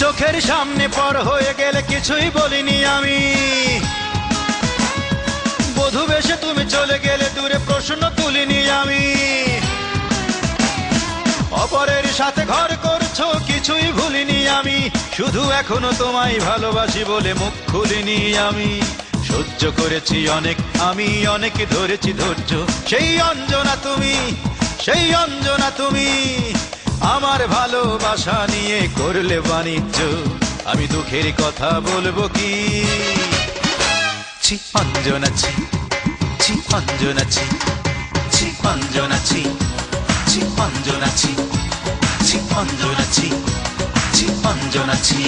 চোখের সামনে পর হয়ে গেলে কিছুই বলিনি আমি, বধূ বেশে তুমি চলে গেলে দূরে প্রশ্ন তুলিনি আমি। অপরের সাথে ঘর করছো কিছুই ভুলিনি আমি, শুধু এখনো তোমায় ভালোবাসি বলে মুখ খুলিনি আমি। সহ্য করেছি অনেক আমি, অনেক ধরেছি ধৈর্য, সেই অঞ্জনা তুমি, সেই অঞ্জনা তুমি। আমার ভালোবাসা নিয়ে করলে বাণিজ্য, আমি দুঃখের কথা বলবো কি? ছি অঞ্জনা ছি, ছি অঞ্জনা ছি, ছি অঞ্জনা ছি, ছি অঞ্জনা ছি, ছি অঞ্জনা ছি, ছি অঞ্জনা ছি।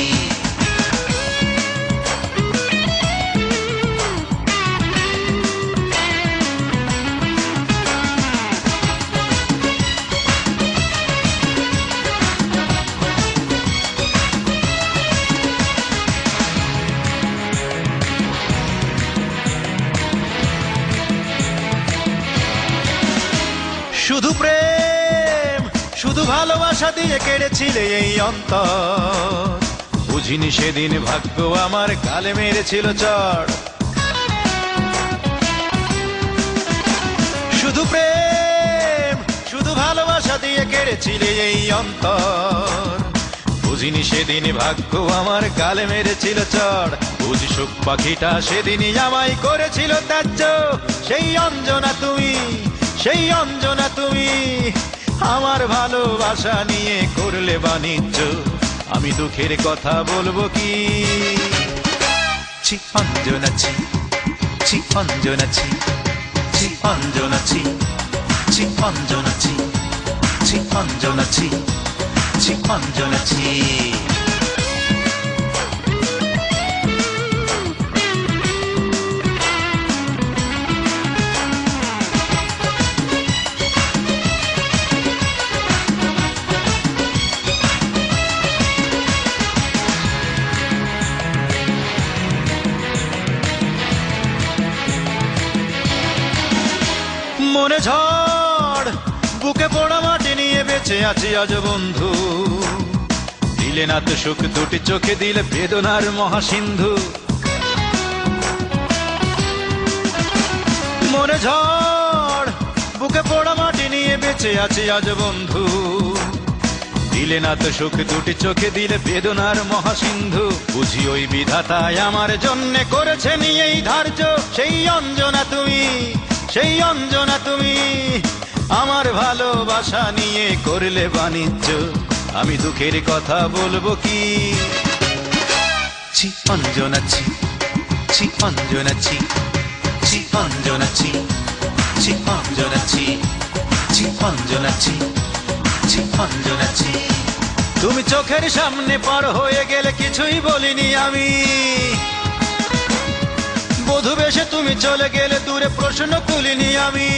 শুধু প্রেম, শুধু ভালোবাসা দিয়ে কেড়েছিলে এই অন্তর, বুঝিনি সেদিন ভাগ্য আমার গালে মেরেছিল চড়। শুধু প্রেম, শুধু ভালোবাসা দিয়ে কেড়েছিলে এই অন্তর, বুঝিনি সেদিন ভাগ্য আমার গালে মেরেছিল চড়। বুঝি সুখ পাখিটা সেদিনই আমায় করেছিল ত্যায্য, সেই অঞ্জনা তুমি, সেই অঞ্জনা তুমি। আমার ভালোবাসা নিয়ে করলে বাণিজ্য, আমি দুঃখের কথা বলবো কি? ছি অঞ্জনা ছি, ছি অঞ্জনা ছি, ছি অঞ্জনা ছি, ছি অঞ্জনা ছি, ছি অঞ্জনা ছি, ছি অঞ্জনা ছি। মনে ঝড়, বুকে পোড়া মাটি নিয়ে বেঁচে আছি আজ বন্ধু, দিলে না তো সুখ দুটি চোখে দিলে বেদনার মহাসিন্ধু। মনে ঝড়, বুকে পোড়া মাটি নিয়ে বেঁচে আছি আজ বন্ধু, দিলে না তো সুখ দুটি চোখে দিলে বেদনার মহাসিন্ধু। বুঝি ওই বিধাতায় আমার জন্যে করেছেন এই ধার্য, সেই অঞ্জনা তুমি, সেই অঞ্জনা তুমি। আমার ভালোবাসা নিয়ে করলে বাণিজ্য, আমি দুঃখের কথা বলবো কি? ছি অঞ্জনা ছি, ছি অঞ্জনা ছি, ছি অঞ্জনা ছি, ছি অঞ্জনা ছি, ছি অঞ্জনা ছি, ছি অঞ্জনা ছি। তুমি চোখের সামনে পার হয়ে গেলে কিছুই বলিনি আমি, বধূ বেশে তুমি চলে গেলে দূরে প্রশ্ন তুলিনি আমি।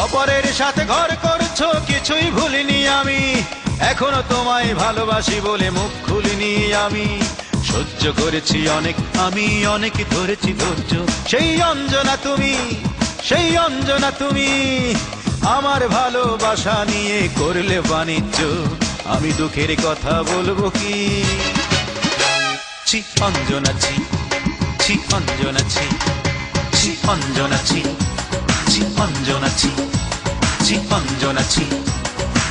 অপরের সাথে ঘর করছো কিছুই ভুলিনি আমি, এখনো তোমায় ভালোবাসি বলে মুখ খুলিনি আমি। সহ্য করেছি অনেক আমি, অনেক ধরেছি ধৈর্য, সেই অঞ্জনা তুমি, সেই অঞ্জনা তুমি। আমার ভালোবাসা নিয়ে করলে বাণিজ্য, আমি দুঃখের কথা বলবো কি? ছি অঞ্জনা ছি, ছি অঞ্জনা ছি, ছি অঞ্জনা ছি, ছি অঞ্জনা ছি, ছি অঞ্জনা ছি,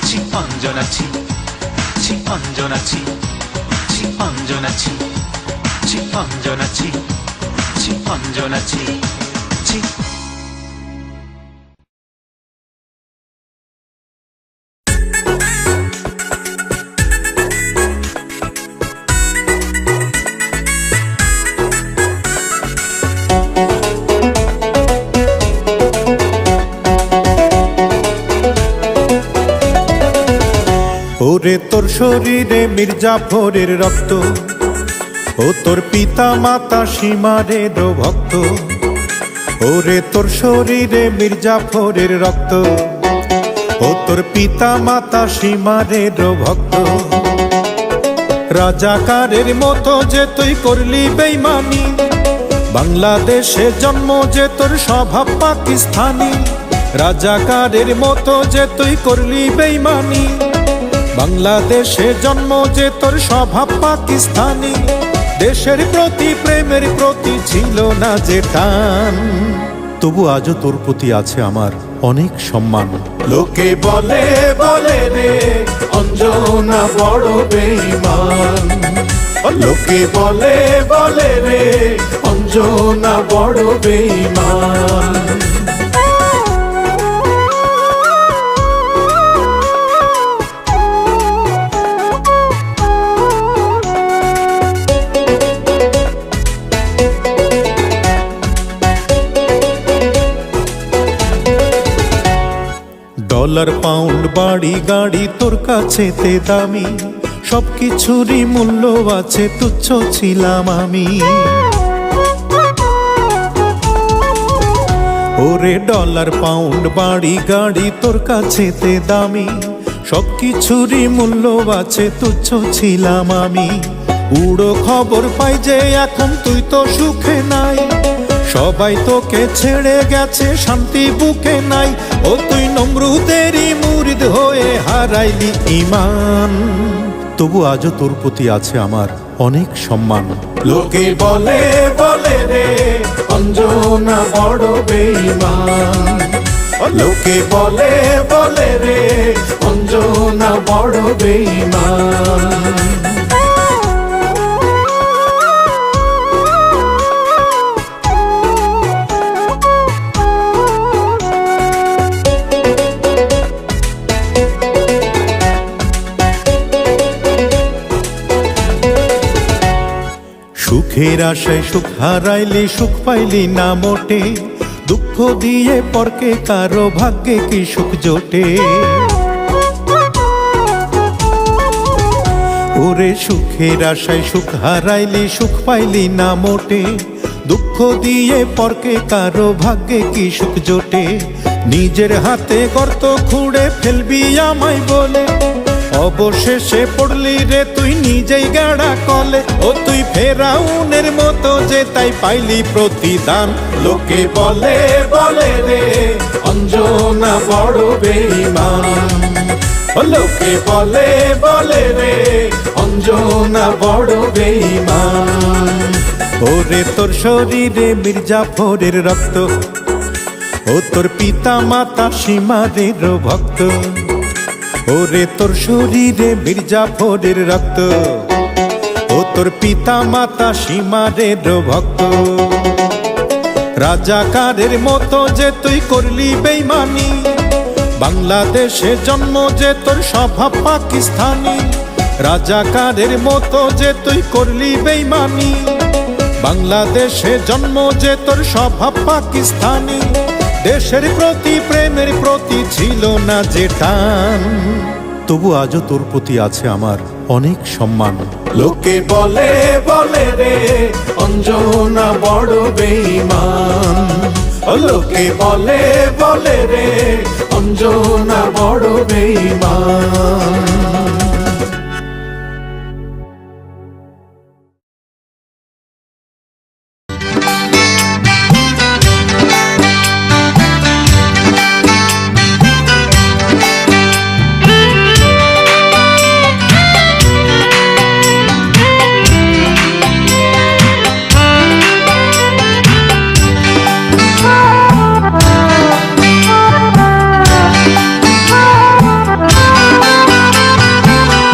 ছি অঞ্জনা ছি, ছি অঞ্জনা ছি, ছি অঞ্জনা ছি, ছি অঞ্জনা ছি, ছি অঞ্জনা ছি, ছি। ওরে তোর শরীরে মির্জাফরের রক্ত, ও তোর পিতা মাতা সীমারের ভক্ত। ওরে তোর শরীরে মির্জাফরের রক্ত, ও তোর পিতা মাতা সীমারের ভক্ত। রাজাকারের মতো যে তুই করলি বেঈমানি, বাংলাদেশে জন্ম যে তোর স্বভাব পাকিস্তানি। রাজাকারের মতো যে তুই করলি বেঈমানি, বাংলাদেশে জন্ম যে তোর স্বভাব পাকিস্তানি, দেশের প্রতি প্রেমের প্রতি ছিল না যে টান, তবু আজও তোর প্রতি আছে আমার অনেক সম্মান। লোকে বলে বলে রে অঞ্জনা বড় বেঈমান, লোকে বলে বলে রে অঞ্জনা বড় বেঈমান। ডলার পাউন্ড বাড়ি গাড়ি তোর কাছেতে দামি, সবকিছুরই মূল্য আছে, তুচ্ছ ছিলাম আমি। ওরে ডলার পাউন্ড বাড়ি গাড়ি তোর কাছেতে দামি, সবকিছুরই মূল্য আছে, তুচ্ছ ছিলাম আমি। উড়ো খবর পাই যে এখন তুই তো সুখে নাই, সবাই তোকে ছেড়ে গেছে, শান্তি বুকে নাই। ও তুই নমরুদেরই মুরিদ হয়ে হারাইলি ঈমান, তবু আজও তোর প্রতি আছে আমার অনেক সম্মান। লোকে বলে বলে রে অঞ্জনা বড় বেঈমান, লোকে বলে বলে রে অঞ্জনা বড় বেঈমান। সুখের আশায় সুখ হারাইলি, সুখ পাইলি না মোটে, দুঃখ দিয়ে পরকে কারো ভাগ্যে কি সুখ জোটে। ওরে সুখের আশায় সুখ হারাইলি, সুখ পাইলি না মোটে, দুঃখ দিয়ে পরকে কারো ভাগ্যে কি সুখ জোটে। নিজের হাতে গর্ত খুঁড়ে ফেলবি আমায় বলে, অবশেষে পড়লি রে তুই নিজেই গাড়া কলে। ও তুই ফেরাউনের মতো যে তাই পাইলি প্রতিদান। লোকে বলে বলে রে অঞ্জনা বড় বেঈমান, লোকে বলে বলে রে অঞ্জনা বড় বেঈমান। ওরে তোর শরীরে মির্জাফরের রক্ত, ও তোর পিতা মাতা সীমারের ভক্ত। ওরে তোর শরীরে মির্জাফরের রক্ত, ও তোর পিতা মাতা সীমারের ভক্ত। রাজাকারের মতো যে তুই করলি বেঈমানি, বাংলাদেশে জন্ম যে তোর স্বভাব পাকিস্তানি। রাজাকারের মতো যে তুই করলি বেঈমানি, বাংলাদেশে জন্ম যে তোর স্বভাব পাকিস্তানি। দেশের প্রতি প্রেমের প্রতি ছিল না যে টান, তবু আজও তোর প্রতি আছে আমার অনেক সম্মান। লোকে বলে বলে রে অঞ্জনা বড় বেঈমান, লোকে বলে বলে রে অঞ্জনা বড় বেঈমান।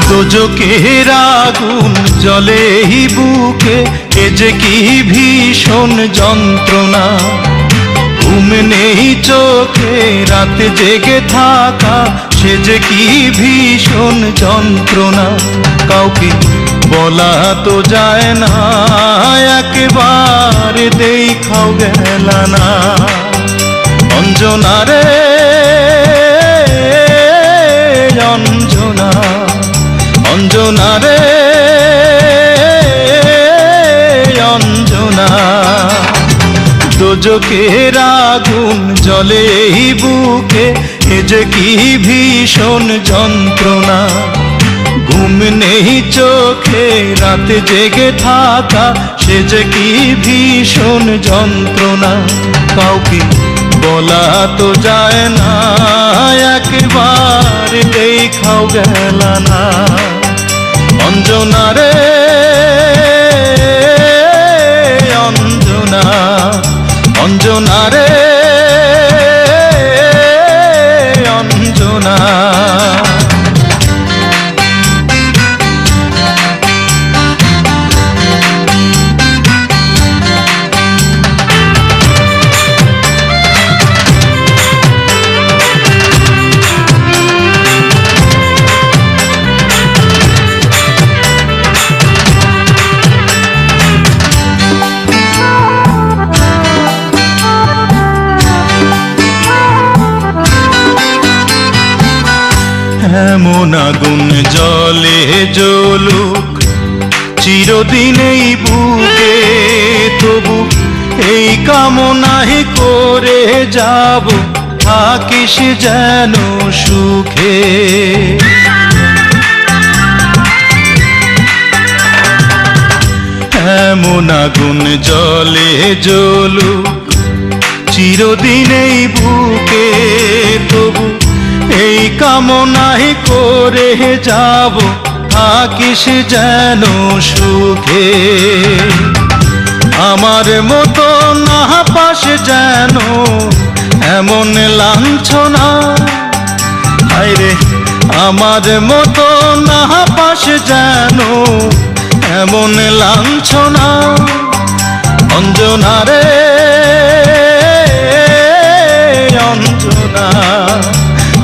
দোজখের আগুন জ্বলে এই বুকে, এ যে কি ভীষণ যন্ত্রণা। ঘুম নেই চোখে রাতে জেগে থাকা, সে যে কি ভীষণ যন্ত্রণা। কাউকে বলা তো যায় না, একেবারে দেখাও গেল না। অঞ্জনা রে অঞ্জনা, অঞ্জনা রে অঞ্জনা। দোজখের আগুন জ্বলে এই বুকে, এ যে কি ভীষণ যন্ত্রণা। ঘুম নেই চোখে রাতে জেগে থাকা, সে যে কি ভীষণ যন্ত্রণা। কাউকে বলা তো যায় না, একবার দেখাও গেল না। অঞ্জনা রে অঞ্জনা, অঞ্জনা রে অঞ্জনা। এমন আগুন জলে জ্বলুক চিরদিন এই বুকে, তবু এই কামনাই করে যাব থাকিস যেন সুখে। এমন আগুন জলে জ্বলুক চিরদিন এই বুকে, তবু এই কামনাই করে যাব থাকিস যেন সুখে। আমার মতো না পাস যেন এমন লাঞ্ছনা, হায়রে আমার মতো না পাস যেন এমন লাঞ্ছনা। অঞ্জনা রে অঞ্জনা,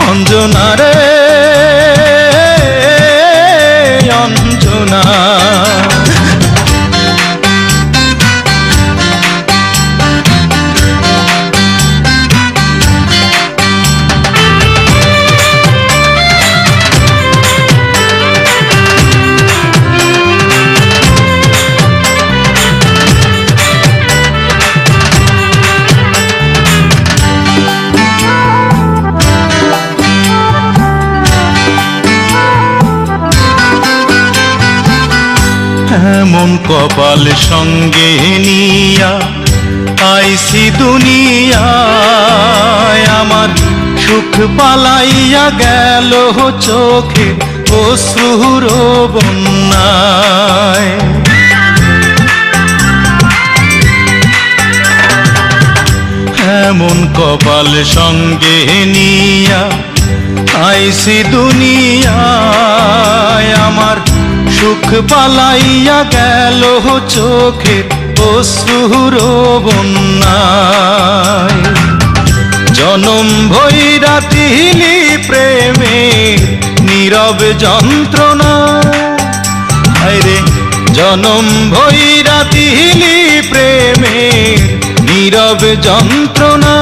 অঞ্জনা রে অঞ্জনা। এমন কপাল সঙ্গে নিয়া আইসি দুনিয়ায়, আমার সুখ পালাইয়া গেল চোখে অশ্রুর বন্যায়। এমন কপাল সঙ্গে নিয়া আইসি দুনিয়ায়, আমার সুখ পালাইয়া গেল চোখের অশ্রুর বন্যায়। জনম ভৈরা তিলি প্রেমে নীরব যন্ত্রণা, হায়রে জনম ভৈরা তিলি প্রেমে নীরব যন্ত্রণা।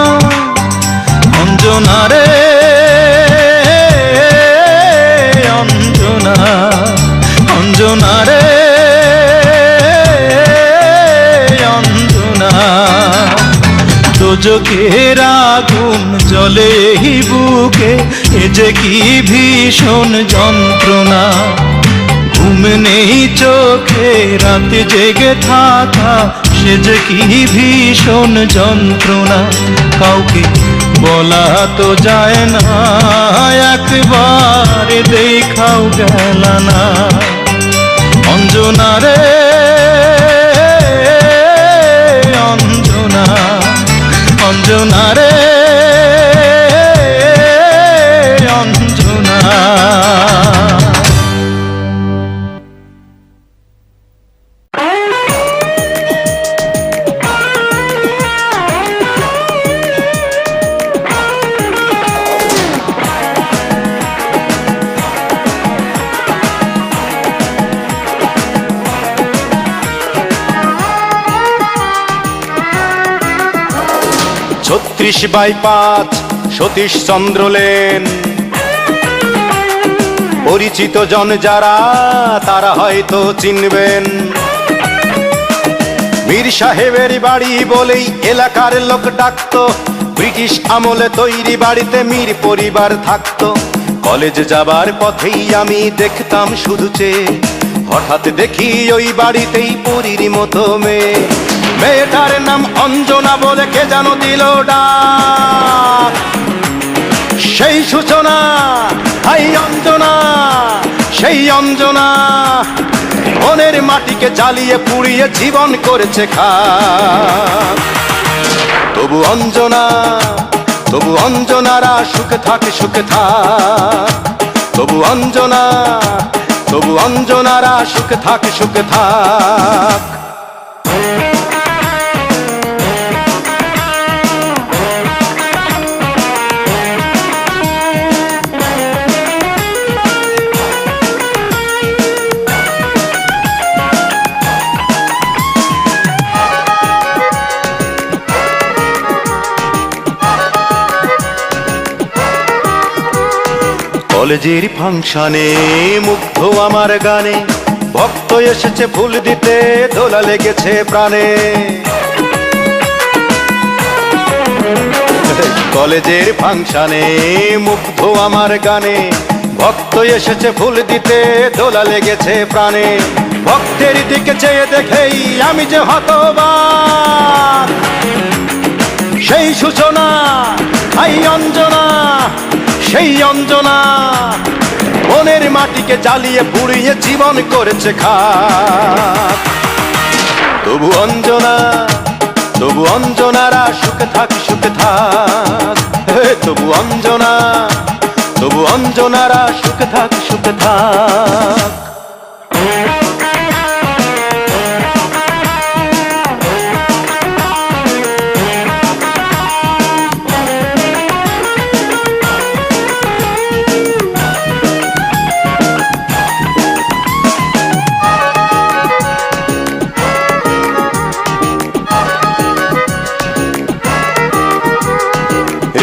অঞ্জনা রে অঞ্জনা, অঞ্জনা রে অঞ্জনা। দোজখের আগুন জ্বলে এই বুকে, এ যে কি ভীষণ যন্ত্রণা। ঘুম নেই চোখে রাতে জেগে থাকা, সে যে কি ভীষণ যন্ত্রণা। কাউকে বলা তো যায় না, একবার দেখাও গেল না। অঞ্জনা রে অঞ্জনা, অঞ্জনা রে অঞ্জনা। ত্রিশ/5 সতীশ চন্দ্র লেন, পরিচিত জন যারা তারা হয়তো চিনবেন। মীর সাহেবের বাড়ি বলেই এলাকার লোক ডাকতো, ব্রিটিশ আমলে তৈরি বাড়িতে মীর পরিবার থাকতো। কলেজ যাবার পথেই আমি দেখতাম শুধু চেয়ে, হঠাৎ দেখি ওই বাড়িতেই পরীর মতো মেয়ে। মেয়েটার নাম অঞ্জনা বলে কে যেন দিল ডাক। সেই সূচনা, হাই অঞ্জনা, সেই অঞ্জনা মনের মাটিকে জ্বালিয়ে পুড়িয়ে জীবন করেছে খাক। তবু অঞ্জনা, তবু অঞ্জনারা সুখে থাকে, সুখে থাক। তবু অঞ্জনা, তবু অঞ্জনারা সুখে থাকে, সুখে থাক। কলেজের ফাংশনে মুগ্ধ আমার গানে, ভক্ত এসেছে ফুল দিতে, দোলা লেগেছে প্রাণে। কলেজের ফাংশনে মুগ্ধ আমার গানে, ভক্ত এসেছে ফুল দিতে, দোলা লেগেছে প্রাণে। ভক্তের দিকে চেয়ে দেখেই আমি যে হতবাক। সেই সূচনা, হাই অঞ্জনা, সেই অঞ্জনা মনের মাটিকে জ্বালিয়ে পুড়িয়ে জীবন করেছে খাক। তবু অঞ্জনা, তবু অঞ্জনারা সুখে থাক, সুখে থাক। তবু অঞ্জনা, তবু অঞ্জনারা সুখে থাক, সুখে থাক।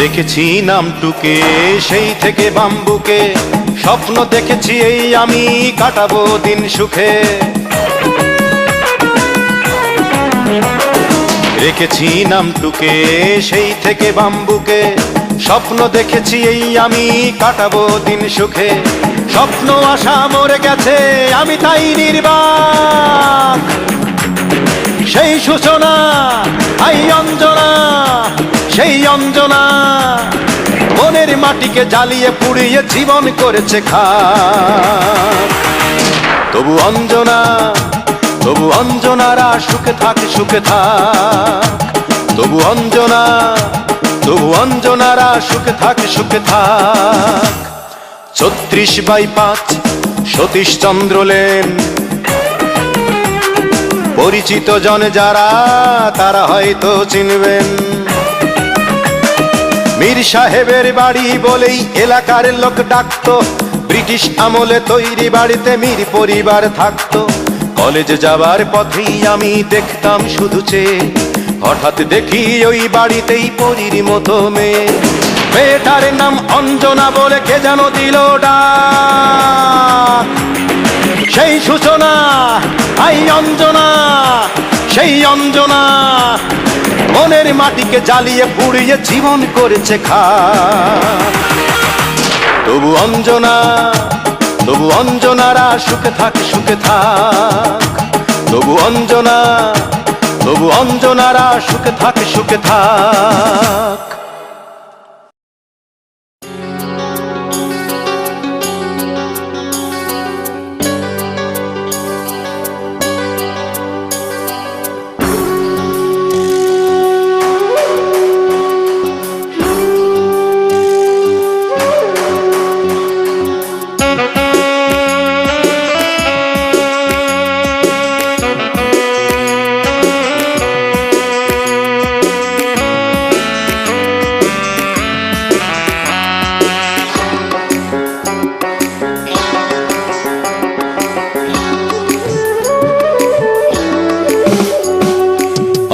রেখেছি নামটুকে সেই থেকে বাম্বুকে, স্বপ্ন দেখেছি এই আমি কাটাবো দিন সুখে। রেখেছি নামটুকে সেই থেকে বাম্বুকে, স্বপ্ন দেখেছি এই আমি কাটাবো দিন সুখে। স্বপ্ন আশা মরে গেছে আমি তাই নির্বাক। সেই সূচনা, হাই অঞ্জনা, সেই অঞ্জনা মনের মাটিকে জ্বালিয়ে পুড়িয়ে জীবন করেছে খাক। তবু অঞ্জনা, তবু অঞ্জনারা সুখে থাকে, সুখে থাক। তবু অঞ্জনা, তবু অঞ্জনারা সুখে থাকে, সুখে থাক। 36/5 সতীশচন্দ্র লেন, পরিচিত জন যারা তারা হয়তো চিনবেন। মীর সাহেবের বাড়ি বলেই এলাকার লোক ডাকতো, ব্রিটিশ আমলে তৈরি বাড়িতে মীর পরিবার থাকতো। কলেজে যাবার পথেই আমি দেখতাম শুধু চেয়ে, হঠাৎ দেখি ওই বাড়িতেই পরীর মতো মেয়ে। মেয়েটার নাম অঞ্জনা বলে কে যেন দিল ডাক। সেই সূচনা, হাই অঞ্জনা, সেই অঞ্জনা মনের মাটিকে জ্বালিয়ে পুড়িয়ে জীবন করেছে খাক। তবু অঞ্জনা, তবু অঞ্জনারা সুখে থাকে, সুখে থাক। তবু অঞ্জনা, তবু অঞ্জনারা সুখে থাকে, সুখে থাক।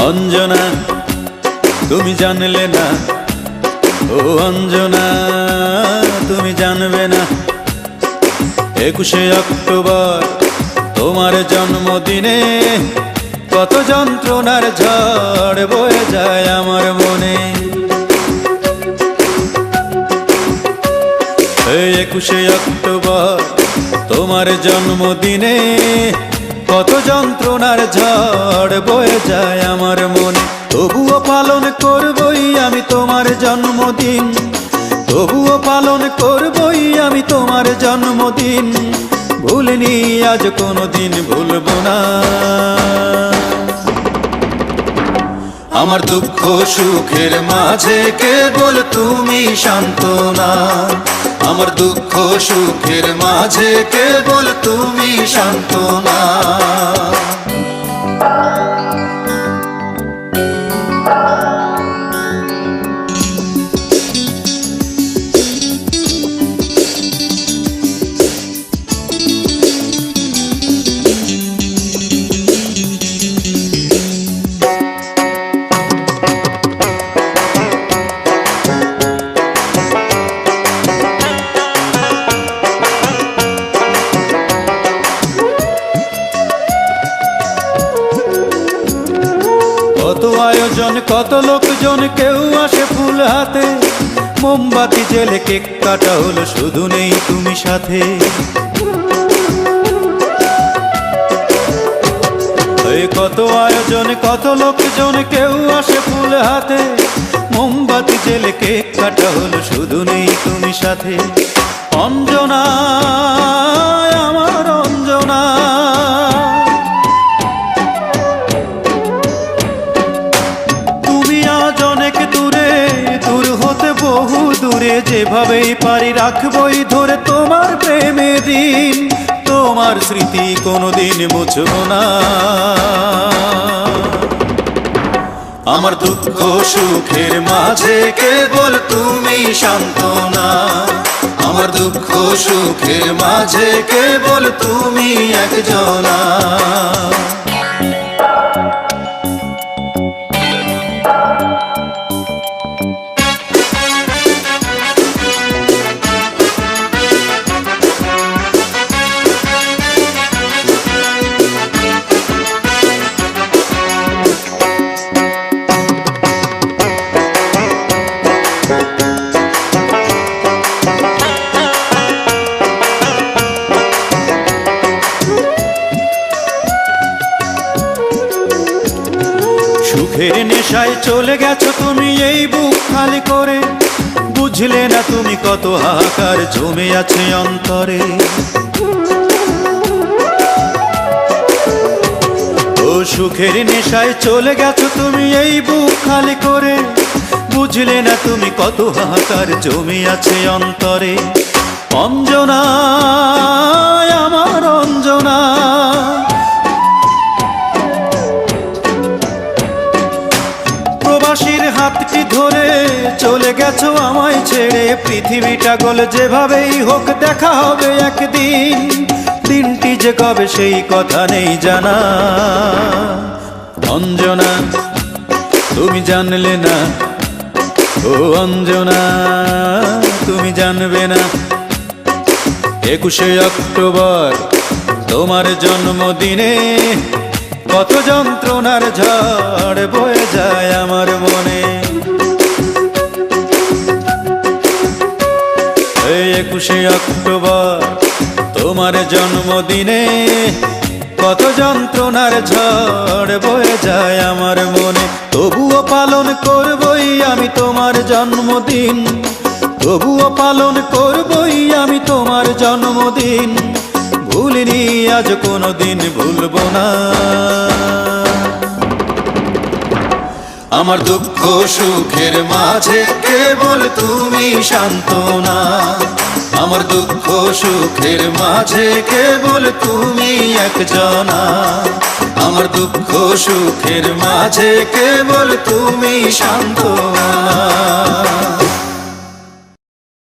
অঞ্জনা তুমি জানলে না, ও অঞ্জনা তুমি জানবে না। 21শে অক্টোবর তোমার জন্মদিনে কত যন্ত্রণার ঝড় বয়ে যায় আমার মনে। এই 21শে অক্টোবর তোমার জন্মদিনে কত যন্ত্রণার ঝড় বয়ে যায় আমার মনে, তবুও পালন করবই আমি তোমার জন্মদিন, তবুও পালন করবই আমি তোমার জন্মদিন, ভুলিনি আজ কোনোদিন ভুলবো না। আমার দুঃখ সুখের মাঝে কেবল তুমি সান্ত্বনা, আমার দুঃখ সুখের মাঝে কেবল তুমি সান্ত্বনা। কত আয়োজন কত লোকজন, কেউ আসে ফুল হাতে, মোমবাতি জেলে কেক কাটা হলো, শুধু নেই তুমি সাথে। এই কত আয়োজন কত লোকজন, কেউ আসে ফুল হাতে, মোমবাতি জেলে কেক কাটা হলো, শুধু নেই তুমি সাথে। অঞ্জনা আমার অঞ্জনা, বহু দূরে, যেভাবেই পারি রাখবই ধরে তোমার প্রেমের দিন, তোমার স্মৃতি কোনোদিন মুছব না। আমার দুঃখ সুখের মাঝে কেবল তুমি সান্ত্বনা, আমার দুঃখ সুখের মাঝে কেবল তুমি একজনা। সুখের নেশায় চলে গেছো তুমি এই বুক খালি করে, বুঝলে না তুমি কত হাহাকার জমে আছে অন্তরে। ও সুখের নেশায় চলে গেছো তুমি এই বুক খালি করে, বুঝলে না তুমি কত হাহাকার জমে আছে অন্তরে। অঞ্জনা আমার অঞ্জনা, প্রবাসীর হাতটি ধরে চলে গেছো আমায় ছেড়ে, পৃথিবীটা গোল যেভাবেই হোক দেখা হবে একদিন, দিনটি যে কবে সেই কথা নেই জানা। অঞ্জনা তুমি জানলে না, ও অঞ্জনা তুমি জানবে না, 21শে অক্টোবর তোমার জন্মদিনে কত যন্ত্রণার ঝড় বয়ে যায় আমার মনে। এই 21শে অক্টোবর তোমার জন্মদিনে কত যন্ত্রণার ঝড় বয়ে যায় আমার মনে, তবুও পালন করবই আমি তোমার জন্মদিন, তবুও পালন করবই আমি তোমার জন্মদিন, ভুলিনি আজ কোনোদিন ভুলব না। আমার দুঃখ সুখের মাঝে কেবল তুমি সান্ত্বনা, আমার দুঃখ সুখের মাঝে কেবল তুমি একজনা, আমার দুঃখ সুখের মাঝে কেবল তুমি সান্ত্বনা।